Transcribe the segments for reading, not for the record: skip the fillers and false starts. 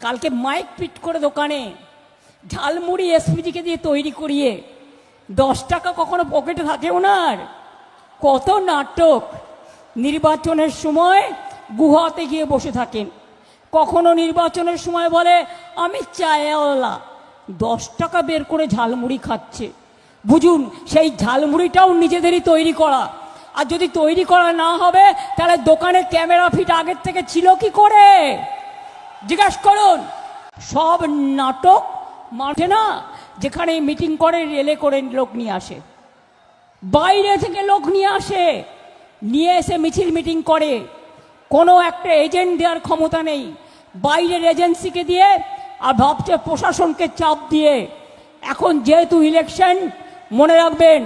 কালকে মাইক পিট করে দোকানে ঝালমুড়ি এসপিজিকে দিয়ে তৈরি করিয়ে 10 টাকা কখনো পকেটে থাকে ওনার। কত নাটক! নির্বাচনের সময় গুহাতে গিয়ে বসে থাকেন, কখনো নির্বাচনের সময় বলে আমি চায়ওয়ালা, 10 টাকা বের করে ঝালমুড়ি খাচ্ছে। বুঝুন, সেই ঝালমুড়িটাও নিজেদেরই তৈরি করা। আর যদি তৈরি করা না হবে তাহলে দোকানে ক্যামেরা ফিট আগের থেকে ছিল কি করে জিজ্ঞাসা করুন। সব নাটক মাঠে না, যেখানে মিটিং করে রেলে করে লোক নিয়ে আসে, বাইরে থেকে লোক নিয়ে আসে, নিয়ে এসে মিছিল মিটিং করে। কোনো একটা এজেন্ট দেওয়ার ক্ষমতা নেই, বাইরের এজেন্সিকে দিয়ে আর ভাবছে প্রশাসনকে চাপ দিয়ে। এখন যেহেতু ইলেকশন, মনে রাখবেন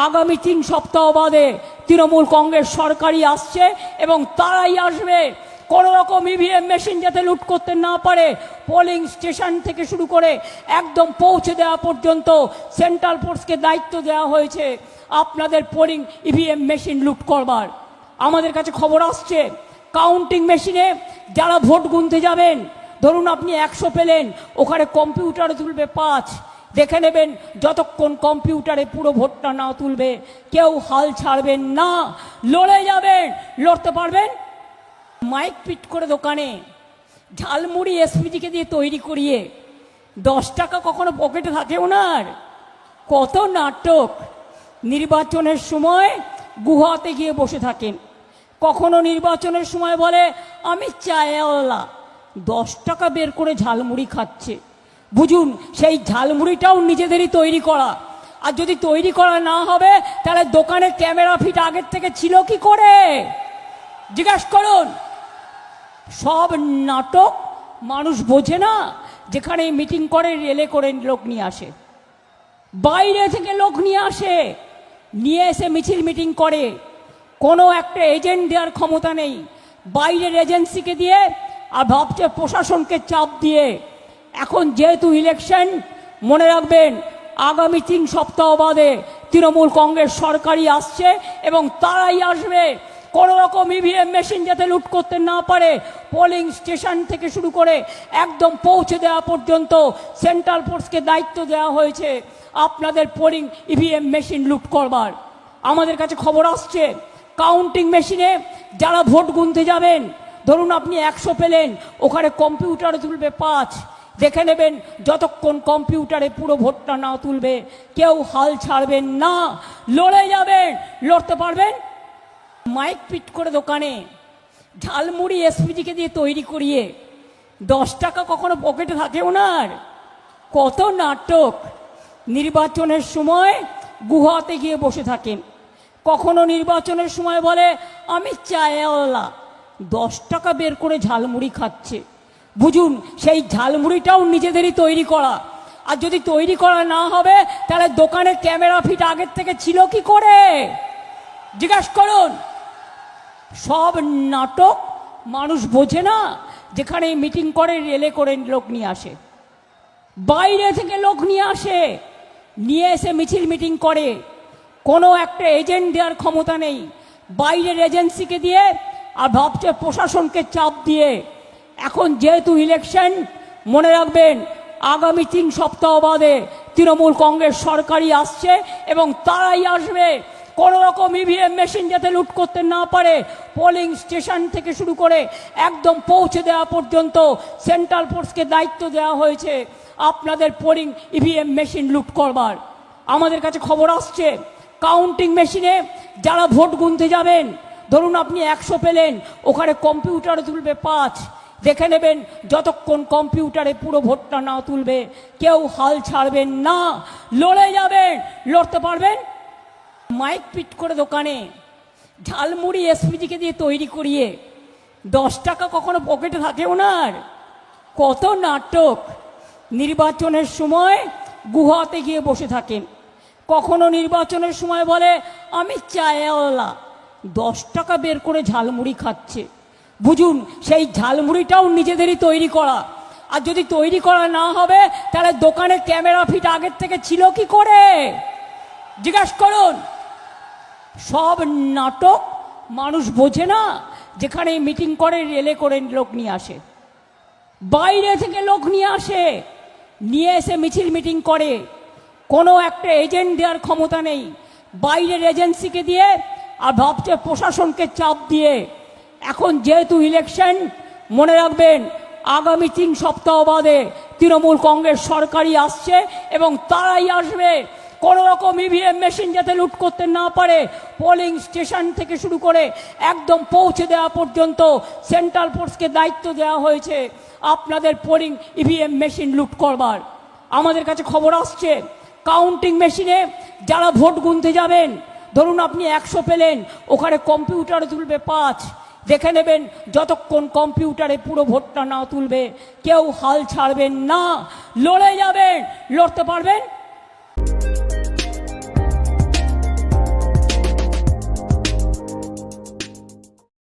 আগামী 3 সপ্তাহ বাদে তৃণমূল কংগ্রেস সরকারই আসছে এবং তারাই আসবে। কোনো রকম ইভিএম মেশিন যাতে লুট করতে না পারে, পোলিং স্টেশন থেকে শুরু করে একদম পৌঁছে দেওয়া পর্যন্ত সেন্ট্রাল ফোর্সকে দায়িত্ব দেওয়া হয়েছে আপনাদের পোলিং ইভিএম মেশিন লুট করবার। আমাদের কাছে খবর আসছে কাউন্টিং মেশিনে যারা ভোট গুনতে যাবেন, ধরুন আপনি 100 পেলেন, ওখানে কম্পিউটারে তুলবে 5। দেখে নেবেন যতক্ষণ কম্পিউটারে পুরো ভোটটা না তুলবে কেউ হাল ছাড়বেন না, লড়ে যাবেন। লড়তে পারবেন? মাইক পিট করে দোকানে ঝালমুড়ি এসপিজিকে দিয়ে তৈরি করিয়ে 10 টাকা কখনো পকেটে থাকে ওনার। কত নাটক! নির্বাচনের সময় গুহাতে গিয়ে বসে থাকেন, কখনো নির্বাচনের সময় বলে আমি চায়ওয়ালা, 10 টাকা বের করে ঝালমুড়ি খাচ্ছে। বুঝুন, সেই ঝালমুড়িটাও নিজেদেরই তৈরি করা। আর যদি তৈরি করা না হবে তাহলে দোকানে ক্যামেরা ফিট আগের থেকে ছিল কি করে জিজ্ঞাসা করুন। সব নাটক মানুষ বোঝে না, যেখানে মিটিং করে রেলে করে লোক নিয়ে আসে, বাইরে থেকে লোক নিয়ে আসে, নিয়ে এসে মিছিল মিটিং করে। কোনো একটা এজেন্ট দেওয়ার ক্ষমতা নেই, বাইরের এজেন্সিকে দিয়ে আর ভাবছে প্রশাসনকে চাপ দিয়ে। এখন যেহেতু ইলেকশন, মনে রাখবেন আগামী 3 সপ্তাহ বাদে তৃণমূল কংগ্রেস সরকারই আসছে এবং তারাই আসবে। কোনো রকম ইভিএম মেশিন যাতে লুট করতে না পারে, পোলিং স্টেশন থেকে শুরু করে একদম পৌঁছে দেওয়া পর্যন্ত সেন্ট্রাল ফোর্সকে দায়িত্ব দেওয়া হয়েছে আপনাদের পোলিং ইভিএম মেশিন লুট করবার। আমাদের কাছে খবর আসছে কাউন্টিং মেশিনে যারা ভোট গুনতে যাবেন, ধরুন আপনি 100 পেলেন, ওখানে কম্পিউটারে তুলবে 5। দেখে নেবেন যতক্ষণ কম্পিউটারে পুরো ভোটটা না তুলবে কেউ হাল ছাড়বেন না, লড়ে যাবেন। লড়তে পারবেন? মাইক পিট করে দোকানে ঝালমুড়ি এসপিজিকে দিয়ে তৈরি করিয়ে 10 টাকা কখনো পকেটে থাকে ওনার। কত নাটক! নির্বাচনের সময় গুহাতে গিয়ে বসে থাকেন, কখনো নির্বাচনের সময় বলে আমি চায়ওয়ালা, 10 টাকা বের করে ঝালমুড়ি খাচ্ছে। বুঝুন, সেই ঝালমুড়িটাও নিজেদেরই তৈরি করা। আর যদি তৈরি করা না হবে তাহলে দোকানে ক্যামেরা ফিট আগের থেকে ছিল কি করে জিজ্ঞাসা করুন। সব নাটক মানুষ বোঝে না, যেখানে মিটিং করে রেলে করে লোক নিয়ে আসে, বাইরে থেকে লোক নিয়ে আসে, নিয়ে এসে মিছিল মিটিং করে। কোনো একটা এজেন্ট দেওয়ার ক্ষমতা নেই, বাইরের এজেন্সিকে দিয়ে আর ভাবছে প্রশাসনকে চাপ দিয়ে। এখন যেহেতু ইলেকশন, মনে রাখবেন আগামী 3 সপ্তাহ বাদে তৃণমূল কংগ্রেস সরকারই আসছে এবং তারাই আসবে। কোনো রকম ইভিএম মেশিন যাতে লুট করতে না পারে, পোলিং স্টেশন থেকে শুরু করে একদম পৌঁছে দেওয়া পর্যন্ত সেন্ট্রাল ফোর্সকে দায়িত্ব দেওয়া হয়েছে আপনাদের পোলিং ইভিএম মেশিন লুট করবার। আমাদের কাছে খবর আসছে কাউন্টিং মেশিনে যারা ভোট গুনতে যাবেন, ধরুন আপনি 100 পেলেন, ওখানে কম্পিউটারে তুলবে 5। দেখে নেবেন যতক্ষণ কম্পিউটারে পুরো ভোটটা না তুলবে কেউ হাল ছাড়বেন না, লড়ে যাবেন। লড়তে পারবেন? মাইক পিট করে দোকানে ঝালমুড়ি এসপিজিকে দিয়ে তৈরি করিয়ে 10 টাকা কখনো পকেটে থাকে ওনার। কত নাটক! নির্বাচনের সময় গুহাতে গিয়ে বসে থাকেন, কখনো নির্বাচনের সময় বলে আমি চায়ওয়ালা, 10 টাকা বের করে ঝালমুড়ি খাচ্ছে। বুঝুন, সেই ঝালমুড়িটাও নিজেদেরই তৈরি করা। আর যদি তৈরি করা না হবে তাহলে দোকানে ক্যামেরা ফিট আগের থেকে ছিল কি করে জিজ্ঞাসা করুন। সব নাটক মানুষ বোঝে না, যেখানে মিটিং করে রেলে করে লোক নিয়ে আসে, বাইরে থেকে লোক নিয়ে এসে মিছিল মিটিং করে। কোনো একটা এজেন্ট দেওয়ার ক্ষমতা নেই, বাইরের এজেন্সিকে দিয়ে আর ভাবছে প্রশাসনকে চাপ দিয়ে। এখন যেহেতু ইলেকশন, মনে রাখবেন আগামী 3 সপ্তাহ বাদে তৃণমূল কংগ্রেস সরকারই আসছে এবং তারাই আসবে। কোনো রকম ইভিএম মেশিন যাতে লুট করতে না পারে, পোলিং স্টেশন থেকে শুরু করে একদম পৌঁছে দেওয়া পর্যন্ত সেন্ট্রাল ফোর্সকে দায়িত্ব দেওয়া হয়েছে আপনাদের পোলিং ইভিএম মেশিন লুট করবার। আমাদের কাছে খবর আসছে কাউন্টিং মেশিনে যারা ভোট গুনতে যাবেন, ধরুন আপনি 100 পেলেন, ওখানে কম্পিউটারে তুলবে 5। দেখে নেবেন যতক্ষণ কম্পিউটারে পুরো ভোটটা না তুলবে কেউ হাল ছাড়বেন না, লড়ে যাবেন। লড়তে পারবেন?